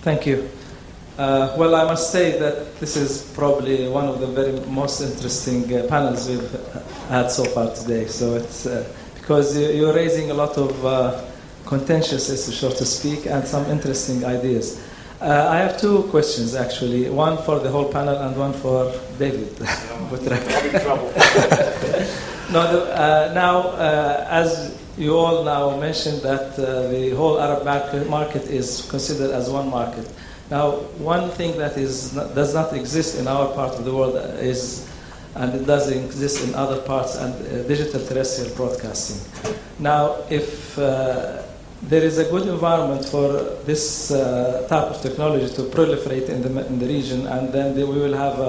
Thank you. Well, I must say that this is probably one of the very most interesting panels we've had so far today. So it's because you're raising a lot of contentious issues, so to speak, and some interesting ideas. I have two questions, actually. One for the whole panel and one for David. I'm in trouble. Now, as you all now mentioned that the whole Arab market is considered as one market. Now, one thing that does not exist in our part of the world is, and it does exist in other parts, and digital terrestrial broadcasting. Now, if there is a good environment for this type of technology to proliferate in the region, and then we will have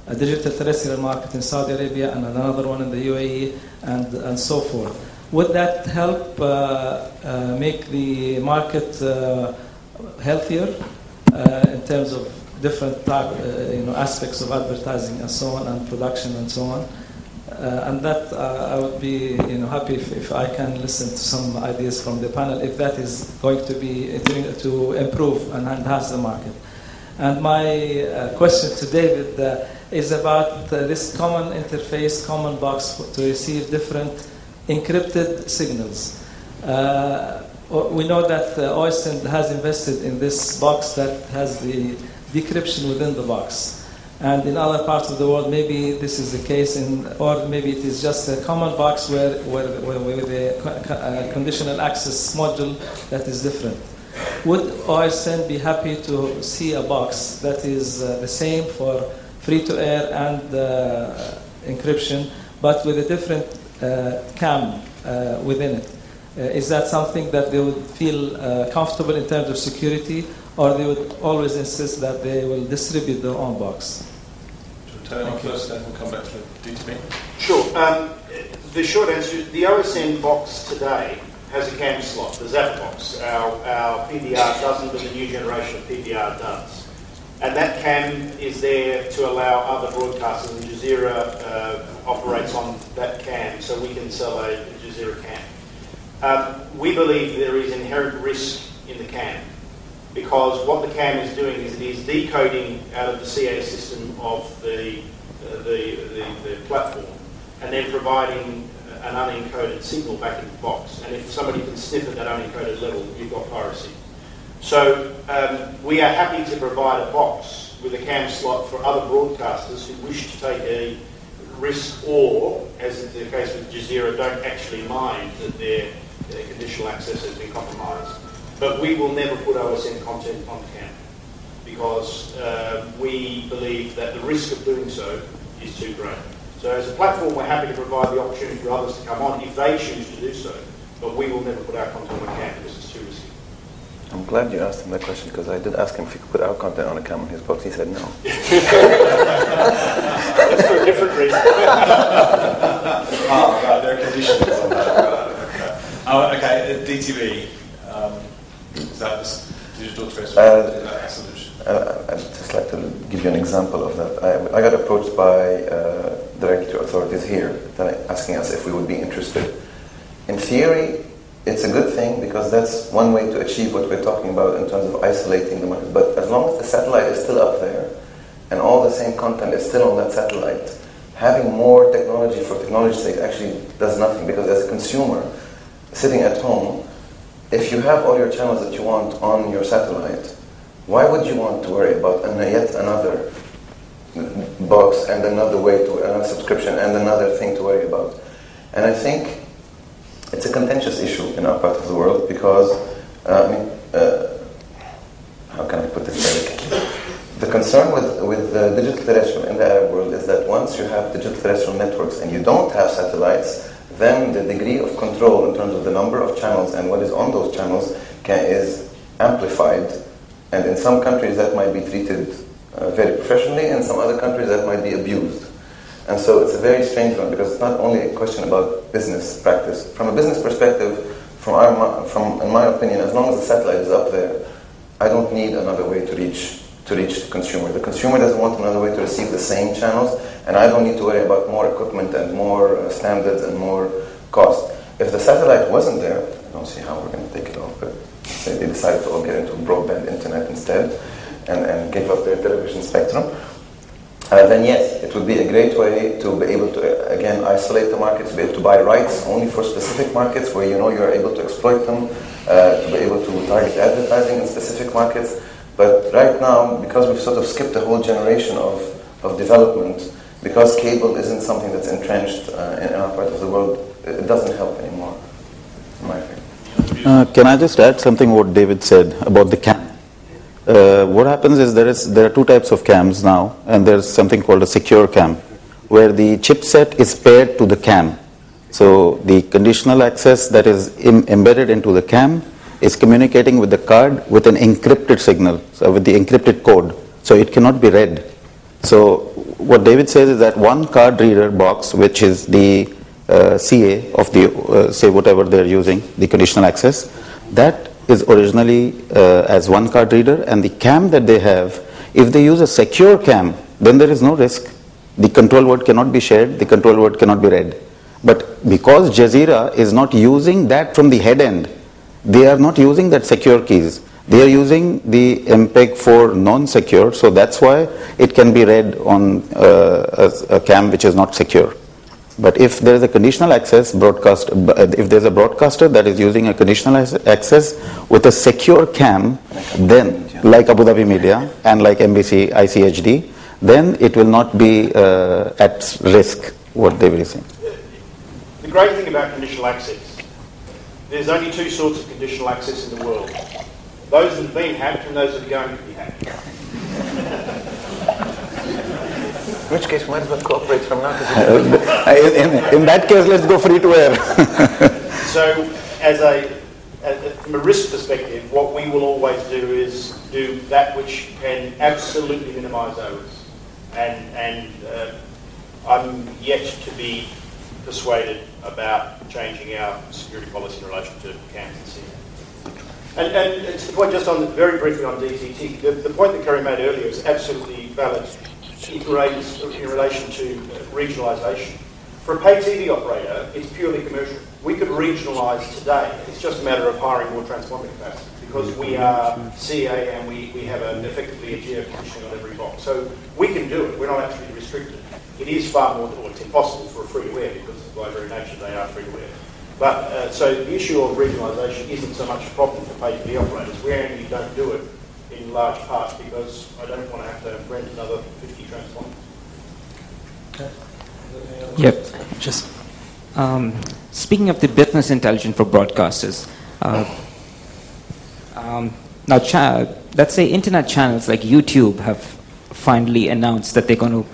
a digital terrestrial market in Saudi Arabia and another one in the UAE and so forth. Would that help make the market healthier in terms of different aspects of advertising and so on, and production and so on? And that I would be happy if I can listen to some ideas from the panel, if that is going to be to improve and enhance the market. And my question to David is about this common interface, common box to receive different encrypted signals. We know that Oyster has invested in this box that has the decryption within the box. And in other parts of the world, maybe this is the case, or maybe it is just a common box where the conditional access module that is different. Would OSN be happy to see a box that is the same for free-to-air and encryption, but with a different CAM within it? Is that something that they would feel comfortable in terms of security, or they would always insist that they will distribute their own box? Turn on first, then we'll come back to DTB. Sure. The short answer is the OSN box today has a CAM slot, the Zap box. Our PVR doesn't, but the new generation of PVR does. And that CAM is there to allow other broadcasters, and Jazeera operates on that CAM, so we can sell a Jazeera CAM. We believe there is inherent risk in the CAM, because what the CAM is doing is it is decoding out of the CA system of the platform, and then providing an unencoded signal back in the box. And if somebody can sniff at that unencoded level, you've got piracy. So we are happy to provide a box with a CAM slot for other broadcasters who wish to take a risk, or, as is the case with Jazeera, don't actually mind that their conditional access has been compromised. But we will never put OSN content on CAM, because we believe that the risk of doing so is too great. So as a platform, we're happy to provide the opportunity for others to come on if they choose to do so, but we will never put our content on CAM because it's too risky. I'm glad you asked him that question, because I did ask him if he could put our content on a CAM on his box. He said no. That's for a different reason. Right, there are conditions on that. Okay, DTV. Is that this digital terrestrial solution? I'd just like to give you an example of that. I got approached by the regulatory authorities here asking us if we would be interested. In theory, it's a good thing, because that's one way to achieve what we're talking about in terms of isolating the market. But as long as the satellite is still up there and all the same content is still on that satellite, having more technology for technology's sake actually does nothing, because as a consumer sitting at home, if you have all your channels that you want on your satellite, why would you want to worry about yet another box and another way to another subscription and another thing to worry about? And I think it's a contentious issue in our part of the world, because how can I put this delicately? The concern with the digital terrestrial in the Arab world is that once you have digital terrestrial networks and you don't have satellites, then the degree of control in terms of the number of channels and what is on those channels is amplified. And in some countries that might be treated very professionally, and in some other countries that might be abused. And so it's a very strange one, because it's not only a question about business practice. From a business perspective, in my opinion, as long as the satellite is up there, I don't need another way to reach the consumer. The consumer doesn't want another way to receive the same channels, and I don't need to worry about more equipment and more standards and more cost. If the satellite wasn't there, I don't see how we're going to take it off, but say they decided to all get into broadband internet instead and give up their television spectrum, then yes, it would be a great way to be able to, again, isolate the markets, to be able to buy rights only for specific markets where you know you're able to exploit them, to be able to target advertising in specific markets. But right now, because we've sort of skipped a whole generation of development, because cable isn't something that's entrenched in our part of the world, it doesn't help anymore, in my opinion. Can I just add something what David said about the cam? What happens is there are two types of cams now, and there's something called a secure cam, where the chipset is paired to the cam. So the conditional access that is embedded into the cam is communicating with the card with an encrypted signal, so with the encrypted code, so it cannot be read. So what David says is that one card reader box, which is the CA of the, say whatever they're using, the conditional access, that is originally as one card reader, and the cam that they have, if they use a secure cam, then there is no risk. The control word cannot be shared, the control word cannot be read. But because Jazeera is not using that from the head end, they are not using that secure keys. They are using the MPEG-4 non-secure, so that's why it can be read on a cam which is not secure. But if there is a conditional access broadcast, if there's a broadcaster that is using a conditional access with a secure cam, then like Abu Dhabi Media and like NBC ICHD, then it will not be at risk, what David is saying. The great thing about conditional access, there's only two sorts of conditional access in the world. Those that have been hacked and those that are going to be hacked. In which case, we might as well cooperate from now to in that case, let's go free to air. So, from a risk perspective, what we will always do is do that which can absolutely minimise our risk. And I'm yet to be persuaded about changing our security policy in relation to cams and CM. And to the point, just on very briefly on DTT, the point that Kerry made earlier is absolutely valid. It raised in relation to regionalisation. For a pay TV operator, it's purely commercial. We could regionalise today. It's just a matter of hiring more transponder capacity because we are CA and we have effectively a geo-positioning on every box. So we can do it. We're not actually restricted. It is far more, or it's impossible for a free-to-air because by very nature they are free-to-air. But so the issue of regionalisation isn't so much a problem for pay TV operators. We only don't do it in large part because I don't want to have to rent another 50 transponders. Okay. Yep. Just speaking of the business intelligence for broadcasters, now let's say internet channels like YouTube have finally announced that they're going to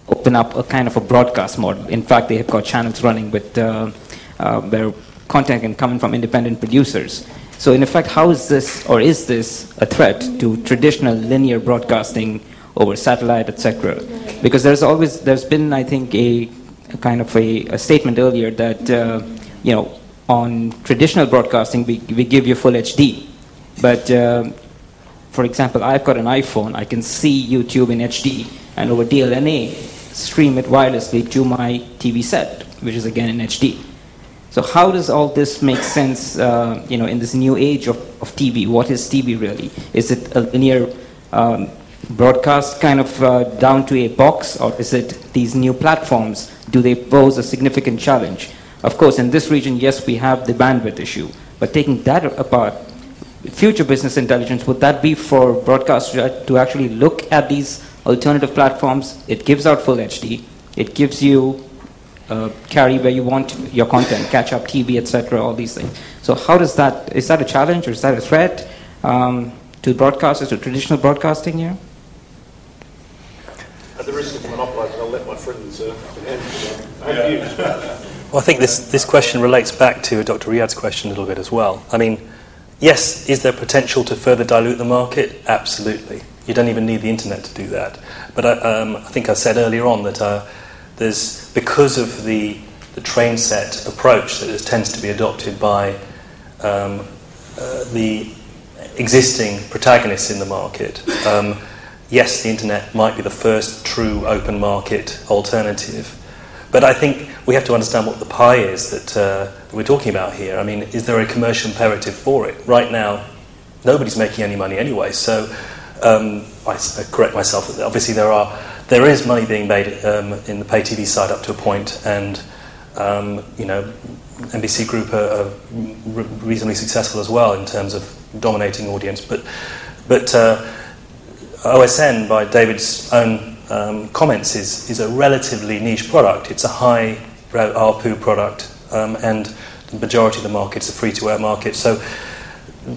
open up a kind of a broadcast model. In fact, they have got channels running with where content can come in from independent producers. So in effect, how is this, or is this a threat to traditional linear broadcasting over satellite, etc.? Because there's been, I think, a kind of a statement earlier that, on traditional broadcasting, we give you full HD. But, for example, I've got an iPhone, I can see YouTube in HD, and over DLNA, stream it wirelessly to my TV set, which is again in HD. So how does all this make sense, in this new age of TV? What is TV really? Is it a linear broadcast kind of down to a box, or is it these new platforms? Do they pose a significant challenge? Of course, in this region, yes, we have the bandwidth issue. But taking that apart, future business intelligence, would that be for broadcasters to actually look at these alternative platforms? It gives out full HD. It gives you carry where you want your content, catch up TV, etc., all these things. So how does that, is that a challenge or is that a threat to broadcasters, to traditional broadcasting here? At the risk of monopolising, I'll let my friends Well, I think this question relates back to Dr. Riyad's question a little bit as well. I mean, yes, is there potential to further dilute the market? Absolutely. You don't even need the internet to do that. But I think I said earlier on that there's, because of the train set approach that tends to be adopted by the existing protagonists in the market, yes, the internet might be the first true open market alternative, But I think we have to understand what the pie is that we're talking about here. I mean, is there a commercial imperative for it? Right now, nobody's making any money anyway, so I correct myself. Obviously, there is money being made in the pay TV side up to a point, and NBC Group are reasonably successful as well in terms of dominating audience. But OSN, by David's own comments, is a relatively niche product. It's a high ARPU product, and the majority of the market is a free-to-air market. So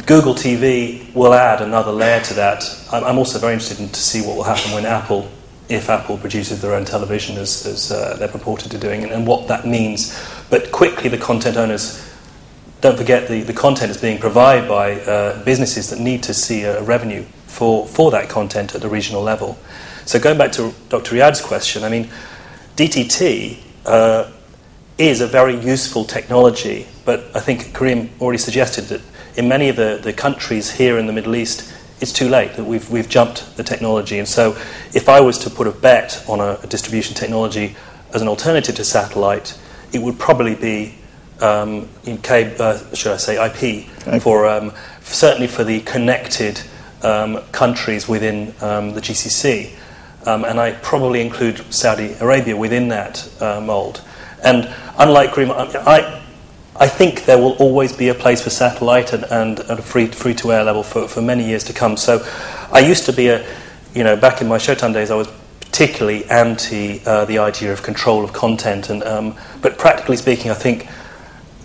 Google TV will add another layer to that. I'm also very interested to see what will happen when if Apple produces their own television as they're purported to doing, and what that means. But quickly, the content owners, don't forget the content is being provided by businesses that need to see a revenue for that content at the regional level. So going back to Dr. Riyad's question, I mean, DTT is a very useful technology, but I think Karim already suggested that in many of the countries here in the Middle East, it's too late, that we've jumped the technology. And so if I was to put a bet on a distribution technology as an alternative to satellite, it would probably be IP, for certainly for the connected countries within the GCC. And I probably include Saudi Arabia within that mould. And unlike Karim, I think there will always be a place for satellite and at a free-to-air level for many years to come. So I used to be back in my Showtime days, I was particularly anti the idea of control of content. But practically speaking, I think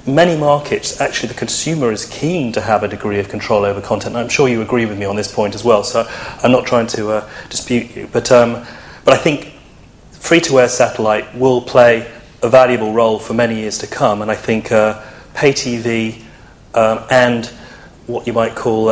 many markets, actually the consumer is keen to have a degree of control over content. And I'm sure you agree with me on this point as well, so I'm not trying to dispute you. But I think free-to-air satellite will play a valuable role for many years to come, and I think pay TV and what you might call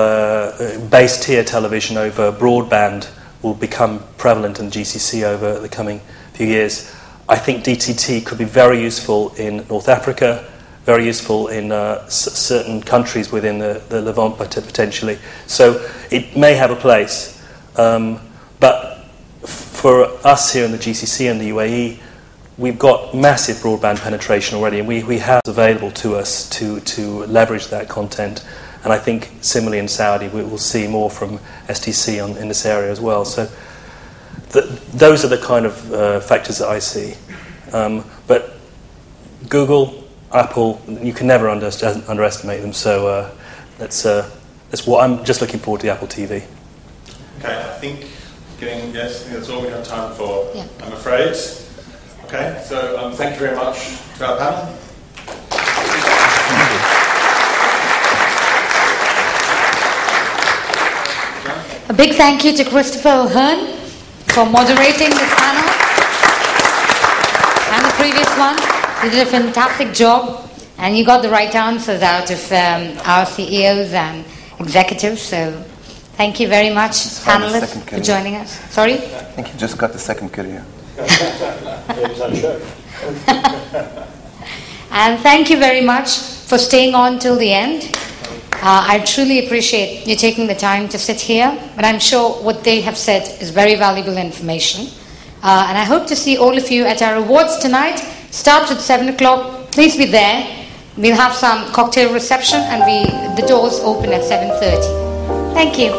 base tier television over broadband will become prevalent in GCC over the coming few years. I think DTT could be very useful in North Africa, very useful in certain countries within the Levant potentially. So it may have a place, but for us here in the GCC and the UAE, we've got massive broadband penetration already, and we have available to us to leverage that content. And I think similarly in Saudi, we will see more from STC in this area as well. So those are the kind of factors that I see. But Google, Apple, you can never underestimate them. So that's what I'm just looking forward to, the Apple TV. Okay, I think that's all we have time for. Yeah. I'm afraid. Okay, so thank you very much to our panel. A big thank you to Christopher O'Hearn for moderating this panel and the previous one. You did a fantastic job, and you got the right answers out of our CEOs and executives. So thank you very much, panelists, for joining us. Sorry? I think you just got the second career. And thank you very much for staying on till the end. I truly appreciate you taking the time to sit here, but I'm sure what they have said is very valuable information. And I hope to see all of you at our awards tonight. Starts at 7 o'clock. Please be there. We'll have some cocktail reception, and the doors open at 7:30. Thank you.